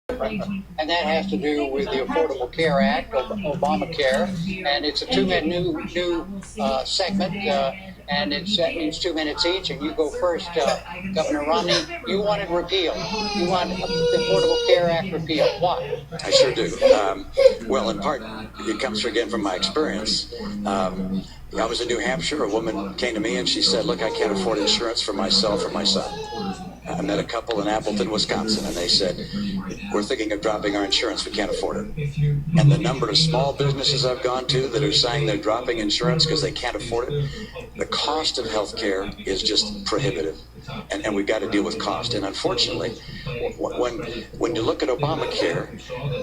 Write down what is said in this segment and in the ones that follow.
And that has to do with the Affordable Care Act, Obamacare, and it's a new segment, and that means 2 minutes each. And you go first, Governor Romney. You want it repealed. You want the Affordable Care Act repealed. Why? I sure do. Well, in part, it comes again from my experience. I was in New Hampshire. A woman came to me and she said, "Look, I can't afford insurance for myself or my son." I met a couple in Appleton, Wisconsin, and they said, "We're thinking of dropping our insurance. We can't afford it." And the number of small businesses I've gone to that are saying they're dropping insurance because they can't afford it, the cost of health care is just prohibitive. And we've got to deal with cost. And unfortunately, when you look at Obamacare,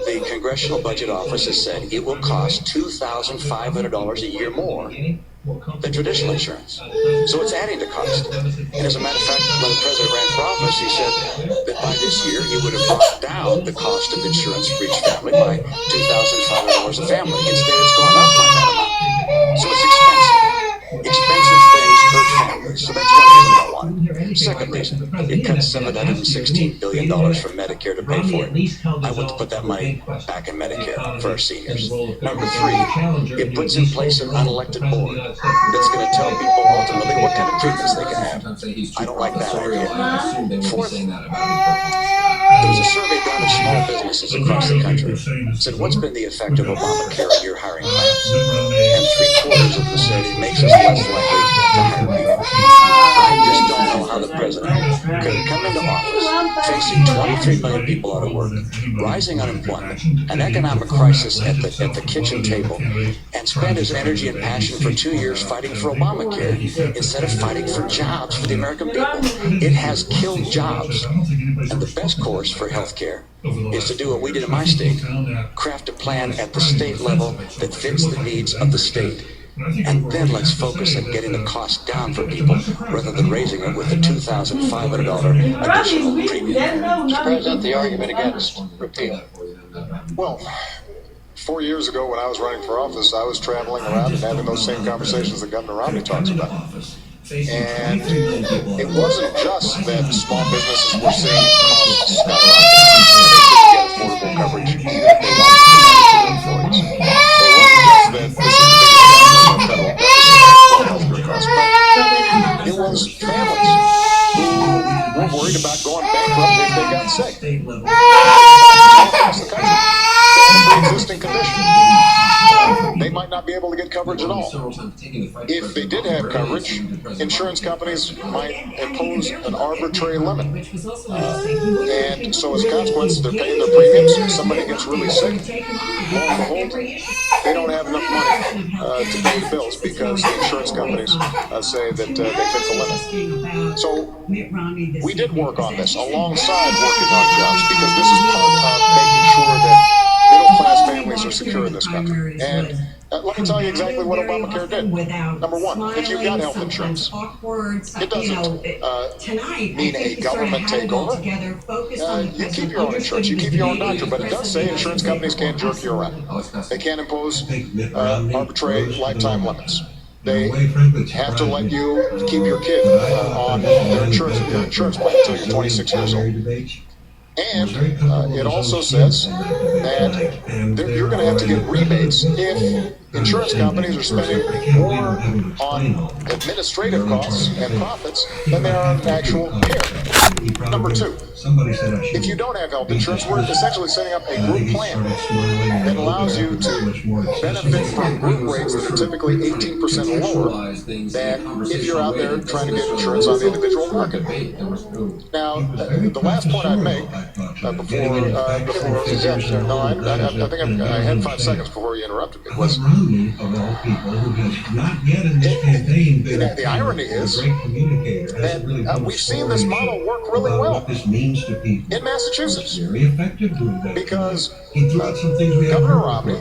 the Congressional Budget Office has said it will cost $2,500 a year more than traditional insurance. So it's adding to cost. And as a matter of fact, when the president ran for office, he said that by this year he would have brought down the cost of insurance for each family by $2,500 a family. Instead, it's gone up by that amount. So it's expensive. Expensive things hurt families. So that's one reason I don't want it. Second reason, it cuts $716 billion from Medicare to pay for it. I want to put that money back in Medicare for our seniors. Number three, it puts in place an unelected board that's going to tell people ultimately what kind of treatments they can have. I don't like that idea. Fourth, there was a survey done of small businesses across the country. It said, "What's been the effect of Obamacare on your hiring plans?" And 3/4 of them said it makes us less likely to hire people. I just don't know how the president could come into office facing 23 million people out of work, rising unemployment, an economic crisis at the kitchen table, and spend his energy and passion for 2 years fighting for Obamacare instead of fighting for jobs for the American people. It has killed jobs. And the best course for health care is to do what we did in my state, craft a plan at the state level that fits the needs of the state. And then let's focus on getting the cost down for people rather than raising it with a $2,500 additional premium. Mr. President, the argument against repeal. Well, 4 years ago when I was running for office, I was traveling around and having those same conversations that Governor Romney talks about. And it wasn't just that small businesses were seeing costs skyrocket and they couldn't get affordable coverage even if they wanted to manage their employees. It wasn't just that this is the biggest federal deficit for healthcare costs, but it was families who were worried about going bankrupt if they got sick. Across the country, pre-existing condition. They might not be able to get coverage at all. If they did have coverage, insurance companies might impose an arbitrary limit. And so as a consequence, they're paying their premiums. If somebody gets really sick, lo and behold, they don't have enough money to pay the bills because the insurance companies say that they fit the limit. So we did work on this alongside working on jobs because this is part of making sure that middle-class families are secure in this country. And let me tell you exactly what Obamacare did. Number one, if you've got health insurance, it doesn't mean a government takeover. You keep your own insurance, you keep your own doctor, but it does say insurance companies can't jerk you around. They can't impose arbitrary lifetime limits. They have to let you keep your kid on their insurance plan until you're 26 years old. And it also says that you're going to have to get rebates if insurance companies are spending more on administrative costs and profits than they are on actual care. Number two, if you don't have health insurance, we're essentially setting up a group plan that allows you to benefit from group rates that are typically 18% lower than if you're out there trying to get insurance on the individual market. Now, the last point I'd make I had 5 seconds before you interrupted me. Was the irony is that we've seen this model work really well in Massachusetts because Governor Romney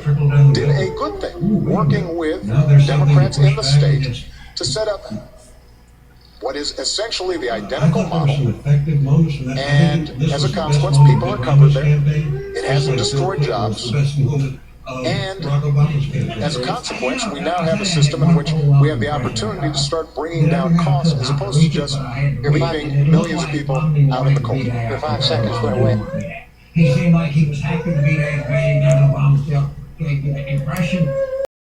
did a good thing working with Democrats in the state to set up what is essentially the identical model, and as a consequence, people are covered there. It hasn't destroyed jobs, and as a consequence, we now have a system in which we have the opportunity to start bringing down costs as opposed to just leaving millions of people out in the cold. Your 5 seconds went away. He seemed like he was happy to be there. Obama still gave you the impression